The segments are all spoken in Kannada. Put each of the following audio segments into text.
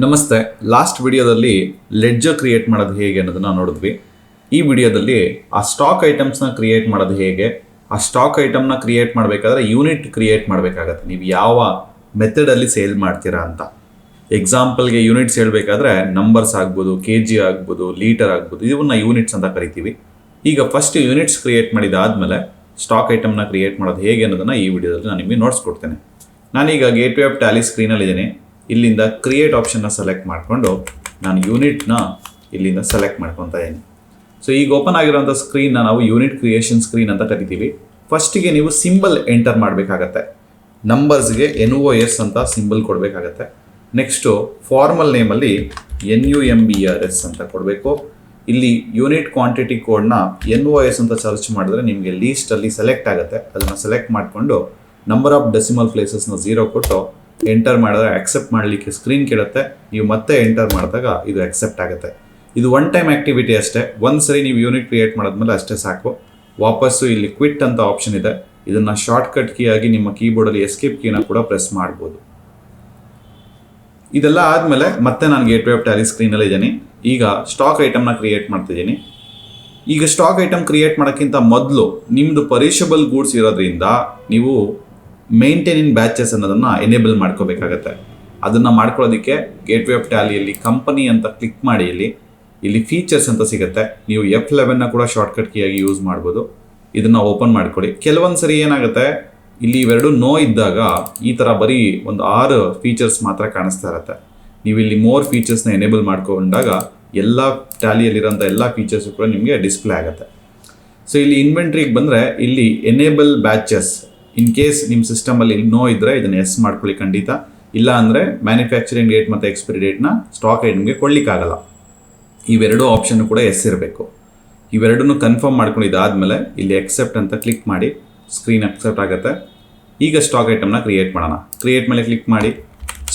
ನಮಸ್ತೆ. ಲಾಸ್ಟ್ ವಿಡಿಯೋದಲ್ಲಿ ಲೆಡ್ಜರ್ ಕ್ರಿಯೇಟ್ ಮಾಡೋದು ಹೇಗೆ ಅನ್ನೋದನ್ನ ನೋಡಿದ್ವಿ. ಈ ವಿಡಿಯೋದಲ್ಲಿ ಆ ಸ್ಟಾಕ್ ಐಟಮ್ಸ್ನ ಕ್ರಿಯೇಟ್ ಮಾಡೋದು ಹೇಗೆ, ಆ ಸ್ಟಾಕ್ ಐಟಮ್ನ ಕ್ರಿಯೇಟ್ ಮಾಡಬೇಕಾದ್ರೆ ಯೂನಿಟ್ ಕ್ರಿಯೇಟ್ ಮಾಡಬೇಕಾಗತ್ತೆ, ನೀವು ಯಾವ ಮೆಥಡಲ್ಲಿ ಸೇಲ್ ಮಾಡ್ತೀರಾ ಅಂತ. ಎಕ್ಸಾಂಪಲ್ಗೆ ಯೂನಿಟ್ಸ್ ಹೇಳಬೇಕಾದ್ರೆ ನಂಬರ್ಸ್ ಆಗ್ಬೋದು, ಕೆ ಜಿ ಆಗ್ಬೋದು, ಲೀಟರ್ ಆಗ್ಬೋದು, ಇವನ್ನ ಯೂನಿಟ್ಸ್ ಅಂತ ಕರಿತೀವಿ. ಈಗ ಫಸ್ಟ್ ಯೂನಿಟ್ಸ್ ಕ್ರಿಯೇಟ್ ಮಾಡಿದಾದ್ಮೇಲೆ ಸ್ಟಾಕ್ ಐಟಮ್ನ ಕ್ರಿಯೇಟ್ ಮಾಡೋದು ಹೇಗೆ ಅನ್ನೋದನ್ನು ಈ ವಿಡಿಯೋದಲ್ಲಿ ನಾನು ನಿಮಗೆ ನೋಡಿಸ್ಕೊಡ್ತೇನೆ. ನಾನೀಗ ಗೇಟ್ವೇ ಆಫ್ ಟ್ಯಾಲಿ ಸ್ಕ್ರೀನಲ್ಲಿದ್ದೀನಿ. ಇಲ್ಲಿಂದ ಕ್ರಿಯೇಟ್ ಆಪ್ಷನ್ನ ಸೆಲೆಕ್ಟ್ ಮಾಡಿಕೊಂಡು ನಾನು ಯೂನಿಟ್ನ ಇಲ್ಲಿಂದ ಸೆಲೆಕ್ಟ್ ಮಾಡ್ಕೊತಾ ಇದ್ದೀನಿ. ಸೊ ಈಗ ಓಪನ್ ಆಗಿರೋಂಥ ಸ್ಕ್ರೀನ್ನ ನಾವು ಯೂನಿಟ್ ಕ್ರಿಯೇಷನ್ ಸ್ಕ್ರೀನ್ ಅಂತ ಕರಿತೀವಿ. ಫಸ್ಟಿಗೆ ನೀವು ಸಿಂಬಲ್ ಎಂಟರ್ ಮಾಡಬೇಕಾಗತ್ತೆ. ನಂಬರ್ಸ್ಗೆ NOS ಅಂತ ಸಿಂಬಲ್ ಕೊಡಬೇಕಾಗತ್ತೆ. ನೆಕ್ಸ್ಟು ಫಾರ್ಮಲ್ ನೇಮಲ್ಲಿ NUMBRS ಅಂತ ಕೊಡಬೇಕು. ಇಲ್ಲಿ ಯೂನಿಟ್ ಕ್ವಾಂಟಿಟಿ ಕೋಡ್ನ NOS ಅಂತ ಸರ್ಚ್ ಮಾಡಿದ್ರೆ ನಿಮಗೆ ಲೀಸ್ಟಲ್ಲಿ ಸೆಲೆಕ್ಟ್ ಆಗುತ್ತೆ. ಅದನ್ನು ಸೆಲೆಕ್ಟ್ ಮಾಡಿಕೊಂಡು ನಂಬರ್ ಆಫ್ ಡೆಸಿಮಲ್ ಪ್ಲೇಸಸ್ನ 0 ಕೊಟ್ಟು ಎಂಟರ್ ಮಾಡಿದ್ರೆ ಅಕ್ಸೆಪ್ಟ್ ಮಾಡಲಿಕ್ಕೆ ಸ್ಕ್ರೀನ್ ಕೇಳುತ್ತೆ. ನೀವು ಮತ್ತೆ ಎಂಟರ್ ಮಾಡಿದಾಗ ಇದು ಅಕ್ಸೆಪ್ಟ್ ಆಗುತ್ತೆ. ಇದು ಒನ್ ಟೈಮ್ ಆ್ಯಕ್ಟಿವಿಟಿ ಅಷ್ಟೇ. ಒಂದ್ಸರಿ ನೀವು ಯೂನಿಟ್ ಕ್ರಿಯೇಟ್ ಮಾಡಿದ್ಮೇಲೆ ಅಷ್ಟೇ ಸಾಕು. ವಾಪಸ್ಸು ಇಲ್ಲಿ ಕ್ವಿಟ್ ಅಂತ ಆಪ್ಷನ್ ಇದೆ. ಇದನ್ನು ಶಾರ್ಟ್ಕಟ್ ಕೀ ಆಗಿ ನಿಮ್ಮ ಕೀಬೋರ್ಡಲ್ಲಿ ಎಸ್ಕೇಪ್ ಕೀನ ಕೂಡ ಪ್ರೆಸ್ ಮಾಡ್ಬೋದು. ಇದೆಲ್ಲ ಆದಮೇಲೆ ಮತ್ತೆ ನಾನು ಗೇಟ್ವೇ ಆಫ್ ಟ್ಯಾಲಿ ಸ್ಕ್ರೀನಲ್ಲಿ ಇದ್ದೀನಿ. ಈಗ ಸ್ಟಾಕ್ ಐಟಮ್ನ ಕ್ರಿಯೇಟ್ ಮಾಡ್ತಿದ್ದೀನಿ. ಈಗ ಸ್ಟಾಕ್ ಐಟಮ್ ಕ್ರಿಯೇಟ್ ಮಾಡೋಕ್ಕಿಂತ ಮೊದಲು ನಿಮ್ಮದು ಪರೀಷಬಲ್ ಗೂಡ್ಸ್ ಇರೋದ್ರಿಂದ ನೀವು ಮೇಂಟೈನ್ ಇನ್ ಬ್ಯಾಚಸ್ ಅನ್ನೋದನ್ನು ಎನೇಬಲ್ ಮಾಡ್ಕೋಬೇಕಾಗತ್ತೆ. ಅದನ್ನು ಮಾಡ್ಕೊಳ್ಳೋದಕ್ಕೆ ಗೇಟ್ವೇ ಆಫ್ ಟ್ಯಾಲಿಯಲ್ಲಿ ಕಂಪನಿ ಅಂತ ಕ್ಲಿಕ್ ಮಾಡಿ ಇಲ್ಲಿ ಫೀಚರ್ಸ್ ಅಂತ ಸಿಗುತ್ತೆ. ನೀವು F11ನ ಕೂಡ ಶಾರ್ಟ್ಕಟ್ ಕೀಯಾಗಿ ಯೂಸ್ ಮಾಡ್ಬೋದು. ಇದನ್ನು ಓಪನ್ ಮಾಡ್ಕೊಳ್ಳಿ. ಕೆಲವೊಂದು ಸರಿ ಏನಾಗುತ್ತೆ, ಇಲ್ಲಿ ಇವೆರಡು ನೋ ಇದ್ದಾಗ ಈ ಥರ ಬರೀ ಒಂದು 6 ಫೀಚರ್ಸ್ ಮಾತ್ರ ಕಾಣಿಸ್ತಾ ಇರುತ್ತೆ. ನೀವು ಇಲ್ಲಿ ಮೋರ್ ಫೀಚರ್ಸ್ನ ಎನೇಬಲ್ ಮಾಡ್ಕೊಂಡಾಗ ಎಲ್ಲ ಟ್ಯಾಲಿಯಲ್ಲಿರೋಂಥ ಎಲ್ಲ ಫೀಚರ್ಸು ಕೂಡ ನಿಮಗೆ ಡಿಸ್ಪ್ಲೇ ಆಗುತ್ತೆ. ಸೊ ಇಲ್ಲಿ ಇನ್ವೆಂಟ್ರಿಗೆ ಬಂದರೆ ಇಲ್ಲಿ ಎನೇಬಲ್ ಬ್ಯಾಚಸ್, ಇನ್ ಕೇಸ್ ನಿಮ್ಮ ಸಿಸ್ಟಮಲ್ಲಿ ನೋ ಇದ್ದರೆ ಇದನ್ನು ಎಸ್ ಮಾಡ್ಕೊಳ್ಳಿ ಖಂಡಿತ. ಇಲ್ಲ ಅಂದರೆ ಮ್ಯಾನುಫ್ಯಾಕ್ಚರಿಂಗ್ ಡೇಟ್ ಮತ್ತು ಎಕ್ಸ್ಪೈರಿ ಡೇಟ್ನ ಸ್ಟಾಕ್ ಐಟಮ್ಗೆ ಕೊಡಲಿಕ್ಕಾಗಲ್ಲ. ಇವೆರಡು ಆಪ್ಷನ್ ಕೂಡ ಎಸ್ ಇರಬೇಕು. ಇವೆರಡನ್ನೂ ಕನ್ಫರ್ಮ್ ಮಾಡ್ಕೊಂಡಿದ್ದಾದಮೇಲೆ ಇಲ್ಲಿ ಎಕ್ಸೆಪ್ಟ್ ಅಂತ ಕ್ಲಿಕ್ ಮಾಡಿ ಸ್ಕ್ರೀನ್ ಅಕ್ಸೆಪ್ಟ್ ಆಗುತ್ತೆ. ಈಗ ಸ್ಟಾಕ್ ಐಟಮ್ನ ಕ್ರಿಯೇಟ್ ಮಾಡೋಣ. ಕ್ರಿಯೇಟ್ ಮೇಲೆ ಕ್ಲಿಕ್ ಮಾಡಿ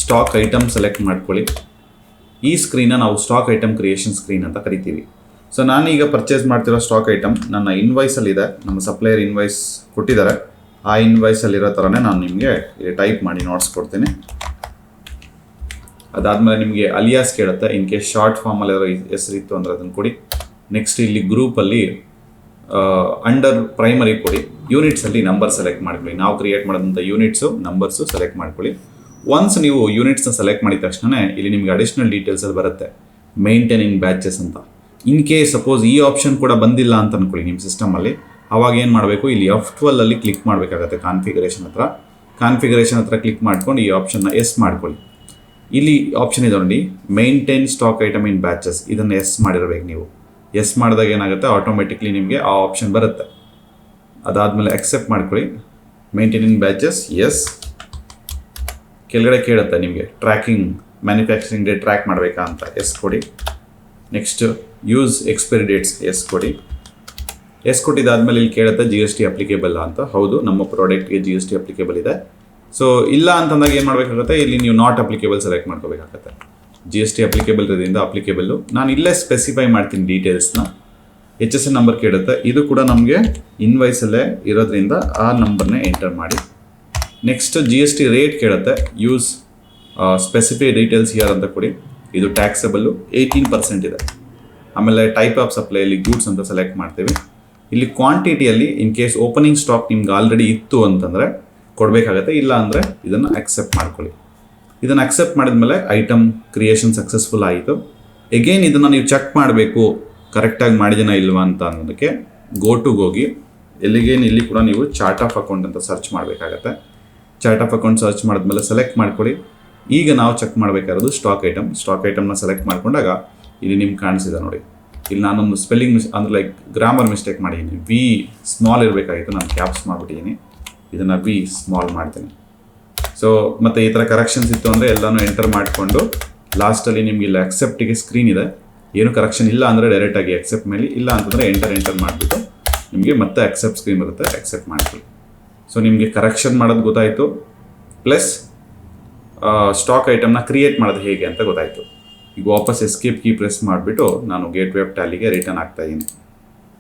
ಸ್ಟಾಕ್ ಐಟಮ್ ಸೆಲೆಕ್ಟ್ ಮಾಡ್ಕೊಳ್ಳಿ. ಈ ಸ್ಕ್ರೀನ್ನ ನಾವು ಸ್ಟಾಕ್ ಐಟಮ್ ಕ್ರಿಯೇಷನ್ ಸ್ಕ್ರೀನ್ ಅಂತ ಕರಿತೀವಿ. ಸೊ ನಾನೀಗ ಪರ್ಚೇಸ್ ಮಾಡ್ತಿರೋ ಸ್ಟಾಕ್ ಐಟಮ್ ನನ್ನ ಇನ್ವಾಯ್ಸಲ್ಲಿದೆ. ನಮ್ಮ ಸಪ್ಲೈಯರ್ ಇನ್ವಾಯ್ಸ್ ಕೊಟ್ಟಿದ್ದಾರೆ. ಆ ಇನ್ವಾಯ್ಸಲ್ಲಿರೋ ಥರನೇ ನಾನು ನಿಮಗೆ ಇಲ್ಲಿ ಟೈಪ್ ಮಾಡಿ ನೋಟ್ಸ್ಕೊಡ್ತೀನಿ. ಅದಾದಮೇಲೆ ನಿಮಗೆ ಅಲಿಯಾಸ್ ಕೇಳುತ್ತೆ. ಇನ್ ಕೇಸ್ ಶಾರ್ಟ್ ಫಾರ್ಮಲ್ಲಿ ಯಾರೋ ಹೆಸರಿತ್ತು ಅಂದರೆ ಅದನ್ನು ಕೊಡಿ. ನೆಕ್ಸ್ಟ್ ಇಲ್ಲಿ ಗ್ರೂಪಲ್ಲಿ ಅಂಡರ್ ಪ್ರೈಮರಿ ಕೊಡಿ. ಯೂನಿಟ್ಸಲ್ಲಿ ನಂಬರ್ ಸೆಲೆಕ್ಟ್ ಮಾಡ್ಕೊಳ್ಳಿ. ನಾವು ಕ್ರಿಯೇಟ್ ಮಾಡೋದಂಥ ಯೂನಿಟ್ಸು ನಂಬರ್ಸು ಸೆಲೆಕ್ಟ್ ಮಾಡ್ಕೊಳ್ಳಿ. ಒನ್ಸ್ ನೀವು ಯೂನಿಟ್ಸ್ನ ಸೆಲೆಕ್ಟ್ ಮಾಡಿದ ತಕ್ಷಣ ಇಲ್ಲಿ ನಿಮಗೆ ಅಡಿಷ್ನಲ್ ಡೀಟೇಲ್ಸಲ್ಲಿ ಬರುತ್ತೆ, ಮೇಂಟೈನಿಂಗ್ ಬ್ಯಾಚಸ್ ಅಂತ. ಇನ್ ಕೇಸ್ ಸಪೋಸ್ ಈ ಆಪ್ಷನ್ ಕೂಡ ಬಂದಿಲ್ಲ ಅಂತ ಅಂದ್ಕೊಳ್ಳಿ ನಿಮ್ಮ ಸಿಸ್ಟಮಲ್ಲಿ, ಅವಾಗ ಏನು ಮಾಡಬೇಕು, ಇಲ್ಲಿ F12ಅಲ್ಲಿ ಕ್ಲಿಕ್ ಮಾಡಬೇಕಾಗತ್ತೆ. ಕಾನ್ಫಿಗರೇಷನ್ ಹತ್ರ ಕ್ಲಿಕ್ ಮಾಡ್ಕೊಂಡು ಈ ಆಪ್ಷನ್ನ ಎಸ್ ಮಾಡ್ಕೊಳ್ಳಿ. ಇಲ್ಲಿ ಆಪ್ಷನ್ ಇದೆ ನೋಡಿ, ಮೇಂಟೈನ್ ಸ್ಟಾಕ್ ಐಟಮ್ ಇನ್ ಬ್ಯಾಚಸ್. ಇದನ್ನು ಎಸ್ ಮಾಡಿರಬೇಕು ನೀವು. ಎಸ್ ಮಾಡಿದಾಗ ಏನಾಗುತ್ತೆ, ಆಟೋಮೆಟಿಕ್ಲಿ ನಿಮಗೆ ಆ ಆಪ್ಷನ್ ಬರುತ್ತೆ. ಅದಾದಮೇಲೆ ಅಕ್ಸೆಪ್ಟ್ ಮಾಡ್ಕೊಳ್ಳಿ. ಮೇಂಟೈನ್ ಇನ್ ಬ್ಯಾಚಸ್ ಎಸ್. ಕೆಳಗಡೆ ಕೇಳುತ್ತೆ ನಿಮಗೆ ಟ್ರ್ಯಾಕಿಂಗ್, ಮ್ಯಾನುಫ್ಯಾಕ್ಚರಿಂಗ್ ಡೇಟ್ ಟ್ರ್ಯಾಕ್ ಮಾಡಬೇಕಾ ಅಂತ, ಎಸ್ ಕೊಡಿ. Next use expiry dates, yes ಕೊಡಿ. ಎಸ್ ಕೊಟ್ಟಿದ್ದಾದಮೇಲೆ ಇಲ್ಲಿ ಕೇಳುತ್ತೆ GST ಅಪ್ಲಿಕೇಬಲ್ ಅಂತ. ಹೌದು, ನಮ್ಮ ಪ್ರಾಡಕ್ಟ್ಗೆ GST ಅಪ್ಲಿಕೇಬಲ್ ಇದೆ. ಸೊ ಇಲ್ಲ ಅಂತಂದಾಗ ಏನು ಮಾಡಬೇಕಾಗುತ್ತೆ, ಇಲ್ಲಿ ನೀವು ನಾಟ್ ಅಪ್ಲಿಕೇಬಲ್ ಸೆಲೆಕ್ಟ್ ಮಾಡ್ಕೋಬೇಕಾಗತ್ತೆ. GST ಅಪ್ಲಿಕೇಬಲ್ ಇರೋದ್ರಿಂದ ಅಪ್ಲಿಕೇಬಲ್ಲು. ನಾನು ಇಲ್ಲೇ ಸ್ಪೆಸಿಫೈ ಮಾಡ್ತೀನಿ ಡೀಟೇಲ್ಸ್ನ. HSN ನಂಬರ್ ಕೇಳುತ್ತೆ. ಇದು ಕೂಡ ನಮಗೆ ಇನ್ವಾಯ್ಸಲ್ಲೇ ಇರೋದ್ರಿಂದ ಆ ನಂಬರ್ನೇ ಎಂಟರ್ ಮಾಡಿ. ನೆಕ್ಸ್ಟ್ GST ರೇಟ್ ಕೇಳುತ್ತೆ. ಯೂಸ್ ಸ್ಪೆಸಿಫೈ ಡೀಟೇಲ್ಸ್ ಹಿಯರ್ ಅಂತ ಕೊಡಿ. ಇದು ಟ್ಯಾಕ್ಸಬಲ್ಲು 18% ಇದೆ. ಆಮೇಲೆ ಟೈಪ್ ಆಫ್ ಸಪ್ಲೈಯಲ್ಲಿ ಗೂಡ್ಸ್ ಅಂತ ಸೆಲೆಕ್ಟ್ ಮಾಡ್ತೀವಿ. ಇಲ್ಲಿ ಕ್ವಾಂಟಿಟಿಯಲ್ಲಿ ಇನ್ ಕೇಸ್ ಓಪನಿಂಗ್ ಸ್ಟಾಕ್ ನಿಮ್ಗೆ ಆಲ್ರೆಡಿ ಇತ್ತು ಅಂತಂದರೆ ಕೊಡಬೇಕಾಗತ್ತೆ. ಇಲ್ಲ ಅಂದರೆ ಇದನ್ನು ಅಕ್ಸೆಪ್ಟ್ ಮಾಡ್ಕೊಳ್ಳಿ. ಇದನ್ನು ಅಕ್ಸೆಪ್ಟ್ ಮಾಡಿದ್ಮೇಲೆ ಐಟಮ್ ಕ್ರಿಯೇಷನ್ ಸಕ್ಸಸ್ಫುಲ್ ಆಯಿತು. ಎಗೇನ್ ಇದನ್ನು ನೀವು ಚೆಕ್ ಮಾಡಬೇಕು ಕರೆಕ್ಟಾಗಿ ಮಾಡಿದೇನಾ ಇಲ್ವಾ ಅಂತ ಅನ್ನೋದಕ್ಕೆ ಹೋಗಿ ಇಲ್ಲಿ ಕೂಡ ನೀವು ಚಾರ್ಟ್ ಆಫ್ ಅಕೌಂಟ್ ಅಂತ ಸರ್ಚ್ ಮಾಡಬೇಕಾಗತ್ತೆ. ಚಾರ್ಟ್ ಆಫ್ ಅಕೌಂಟ್ ಸರ್ಚ್ ಮಾಡಿದ್ಮೇಲೆ ಸೆಲೆಕ್ಟ್ ಮಾಡ್ಕೊಳ್ಳಿ. ಈಗ ನಾವು ಚೆಕ್ ಮಾಡಬೇಕಾಗಿರೋದು ಸ್ಟಾಕ್ ಐಟಮ್ನ ಸೆಲೆಕ್ಟ್ ಮಾಡ್ಕೊಂಡಾಗ ಇಲ್ಲಿ ನಿಮ್ಗೆ ಕಾಣಿಸಿದೆ ನೋಡಿ. ಇಲ್ಲಿ ನಾನೊಂದು ಸ್ಪೆಲ್ಲಿಂಗ್ ಅಂದರೆ ಲೈಕ್ ಗ್ರಾಮರ್ ಮಿಸ್ಟೇಕ್ ಮಾಡಿದ್ದೀನಿ. ವಿ ಸ್ಮಾಲ್ ಇರಬೇಕಾಗಿತ್ತು, ನಾನು ಕ್ಯಾಪ್ಸ್ ಮಾಡಿಬಿಟ್ಟಿದ್ದೀನಿ. ಇದನ್ನು ವಿ ಸ್ಮಾಲ್ ಮಾಡ್ತೀನಿ. ಸೊ ಮತ್ತು ಈ ಥರ ಕರೆಕ್ಷನ್ಸ್ ಇತ್ತು ಅಂದರೆ ಎಲ್ಲನೂ ಎಂಟರ್ ಮಾಡಿಕೊಂಡು ಲಾಸ್ಟಲ್ಲಿ ನಿಮ್ಗೆ ಇಲ್ಲಿ ಅಕ್ಸೆಪ್ಟಿಗೆ ಸ್ಕ್ರೀನ್ ಇದೆ. ಏನು ಕರೆಕ್ಷನ್ ಇಲ್ಲ ಅಂದರೆ ಡೈರೆಕ್ಟಾಗಿ ಅಕ್ಸೆಪ್ಟ್ ಮೇಲೆ, ಇಲ್ಲ ಅಂತಂದರೆ ಎಂಟರ್ ಮಾಡಿಬಿಟ್ಟು ನಿಮಗೆ ಮತ್ತೆ ಅಕ್ಸೆಪ್ಟ್ ಸ್ಕ್ರೀನ್ ಬರುತ್ತೆ, ಅಕ್ಸೆಪ್ಟ್ ಮಾಡ್ಕೊಳ್ಳಿ. ಸೊ ನಿಮಗೆ ಕರೆಕ್ಷನ್ ಮಾಡೋದು ಗೊತ್ತಾಯಿತು, ಪ್ಲಸ್ ಸ್ಟಾಕ್ ಐಟಮ್ನ ಕ್ರಿಯೇಟ್ ಮಾಡೋದು ಹೇಗೆ ಅಂತ ಗೊತ್ತಾಯಿತು. ಈಗ ವಾಪಸ್ ಎಸ್ಕೇಪ್ ಕೀ ಪ್ರೆಸ್ ಮಾಡಿಬಿಟ್ಟು ನಾನು ಗೇಟ್ವೇ ಆಫ್ ಟ್ಯಾಲಿಗೆ ರಿಟರ್ನ್ ಆಗ್ತಾಯಿದ್ದೀನಿ.